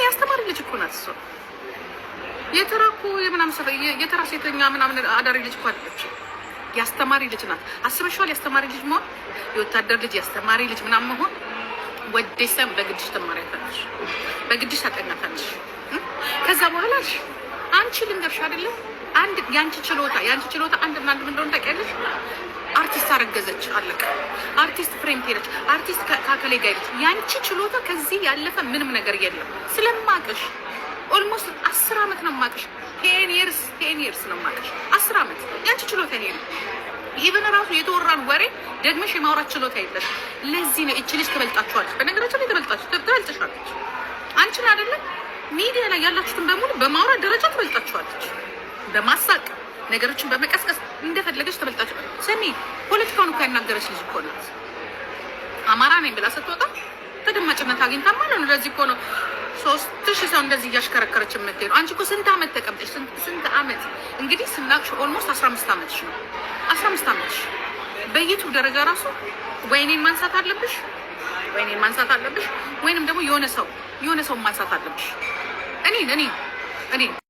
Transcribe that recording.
ያስተማሪ ልጅ እኮ ናት እሷ። የተራኩ የምናምን ሰፈ የተራ ሴተኛ ምናምን አዳሪ ልጅ እኮ አይደለች። ያስተማሪ ልጅ ናት። አስበሽዋል? ያስተማሪ ልጅ መሆን፣ የወታደር ልጅ ያስተማሪ ልጅ ምናምን መሆን ወደሰም በግድሽ ተማሪያታለሽ፣ በግድሽ ታጠናታለሽ። ከዛ በኋላ አንቺ ልንገርሽ አይደለም አንድ ያንቺ ችሎታ አንድ እና አንድ ምን እንደሆነ ታውቂያለሽ? አርቲስት አረገዘች፣ አለቀ። አርቲስት ፍሬም ሄደች፣ አርቲስት ካከሌ ጋር ሄደች። ያንቺ ችሎታ ከዚህ ያለፈ ምንም ነገር የለም። ስለማቅሽ ኦልሞስት 10 ዓመት ነው ማቅሽ። 10 years ነው ማቅሽ። 10 ዓመት ያንቺ ችሎታ ይሄ ነው። ኢቨን ራሱ የተወራን ወሬ ደግመሽ የማውራት ችሎታ የለሽ። ለዚህ ነው እቺ ልጅ ትበልጣችኋለች። በነገራችን ላይ ትበልጥሻለች። አንቺን አይደለም ሚዲያ ላይ ያላችሁትን በሙሉ በማውራት ደረጃ ትበልጣችኋለች። በማሳቅ ነገሮችን በመቀስቀስ እንደፈለገች ትበልጣችሁ። ስሚ ፖለቲካውን እኮ ያናገረች ልጅ እኮ ናት። አማራ ነኝ ብላ ስትወጣ ተደማጭነት አግኝታ ማለት ነው። ለዚህ እኮ ነው 3000 ሰው እንደዚህ እያሽከረከረች የምትሄደው። አንቺ እኮ ስንት ዓመት ተቀምጠሽ ስንት ዓመት እንግዲህ ስናቅሽ ኦልሞስት 15 ዓመትሽ ነው። 15 ዓመትሽ በዩቱብ ደረጃ ራሱ ወይኔን ማንሳት አለብሽ ወይንም ደግሞ የሆነ ሰው ማንሳት አለብሽ። እኔ